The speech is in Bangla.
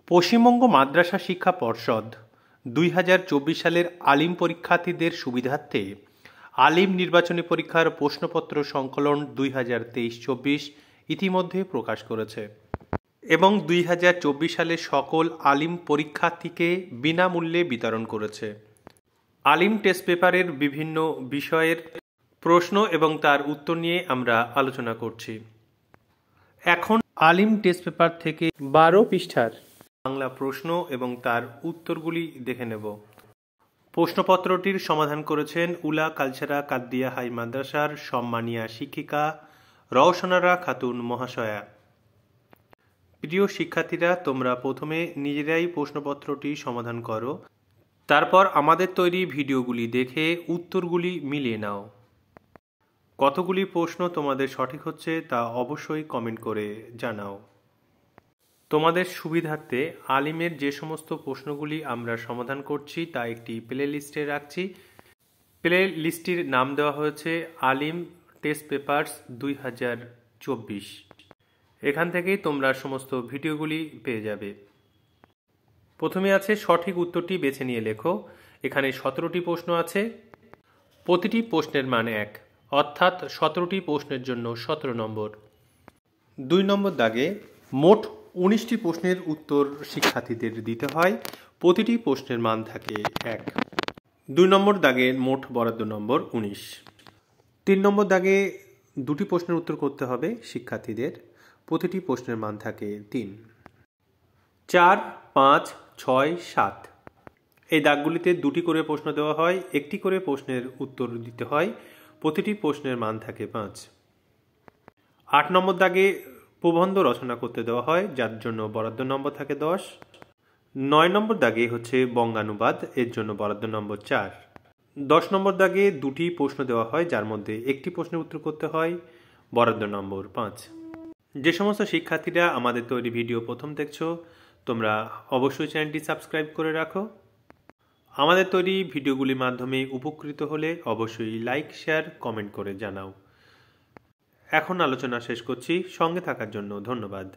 পশ্চিমবঙ্গ মাদ্রাসা শিক্ষা পর্ষদ 2024 সালের আলিম পরীক্ষার্থীদের সুবিধার্থে আলিম নির্বাচনী পরীক্ষার প্রশ্নপত্র সংকলন 2023-24 ইতিমধ্যে প্রকাশ করেছে এবং 2024 সালের সকল আলিম পরীক্ষার্থীকে বিনামূল্যে বিতরণ করেছে। আলিম টেস্ট পেপারের বিভিন্ন বিষয়ের প্রশ্ন এবং তার উত্তর নিয়ে আমরা আলোচনা করছি। এখন আলিম টেস্ট পেপার থেকে 12 পৃষ্ঠার বাংলা প্রশ্ন এবং তার উত্তরগুলি দেখে নেব। প্রশ্নপত্রটির সমাধান করেছেন উলা কালচারা কাদ্দিয়া হাই মাদ্রাসার সম্মানীয়া শিক্ষিকা রওশনারা খাতুন মহাশয়া। প্রিয় শিক্ষার্থীরা, তোমরা প্রথমে নিজেরাই প্রশ্নপত্রটি সমাধান করো, তারপর আমাদের তৈরি ভিডিওগুলি দেখে উত্তরগুলি মিলিয়ে নাও। কতগুলি প্রশ্ন তোমাদের সঠিক হচ্ছে তা অবশ্যই কমেন্ট করে জানাও। তোমাদের সুবিধার্থে আলিমের যে সমস্ত প্রশ্নগুলি আমরা সমাধান করছি তা একটি প্লে লিস্টে রাখছি। প্লে লিস্টটির নাম দেওয়া হয়েছে আলিম টেস্ট পেপারস 2024। এখান থেকেই তোমরা সমস্ত ভিডিওগুলি পেয়ে যাবে। প্রথমে আছে সঠিক উত্তরটি বেছে নিয়ে লেখো। এখানে 17টি প্রশ্ন আছে, প্রতিটি প্রশ্নের মান 1, অর্থাৎ 17টি প্রশ্নের জন্য 17 নম্বর। 2 নম্বর দাগে মোট 19টি প্রশ্নের উত্তর শিক্ষার্থীদের দিতে হয়, প্রতিটি প্রশ্নের মান থাকে 1। 2 নম্বর দাগে মোট বরাদ্দ নম্বর 19। 3 নম্বর দাগে 2টি প্রশ্নের উত্তর করতে হবে শিক্ষার্থীদের, প্রতিটি প্রশ্নের মান থাকে 3। 4, 5, 6, 7 এই দাগগুলিতে 2টি করে প্রশ্ন দেওয়া হয়, একটি করে প্রশ্নের উত্তর দিতে হয়, প্রতিটি প্রশ্নের মান থাকে 5। 8 নম্বর দাগে প্রবন্ধ রচনা করতে দেওয়া হয়, যার জন্য বরাদ্দ নম্বর থাকে 10। 9 নম্বর দাগে হচ্ছে বঙ্গানুবাদ, এর জন্য বরাদ্দ নম্বর 4। 10 নম্বর দাগে 2টি প্রশ্ন দেওয়া হয়, যার মধ্যে একটি প্রশ্নের উত্তর করতে হয়, বরাদ্দ নম্বর 5। যে সমস্ত শিক্ষার্থীরা আমাদের তৈরি ভিডিও প্রথম দেখছো, তোমরা অবশ্যই চ্যানেলটি সাবস্ক্রাইব করে রাখো। আমাদের তৈরি ভিডিওগুলির মাধ্যমে উপকৃত হলে অবশ্যই লাইক, শেয়ার, কমেন্ট করে জানাও। এখন আলোচনা শেষ করছি। সঙ্গে থাকার জন্য ধন্যবাদ।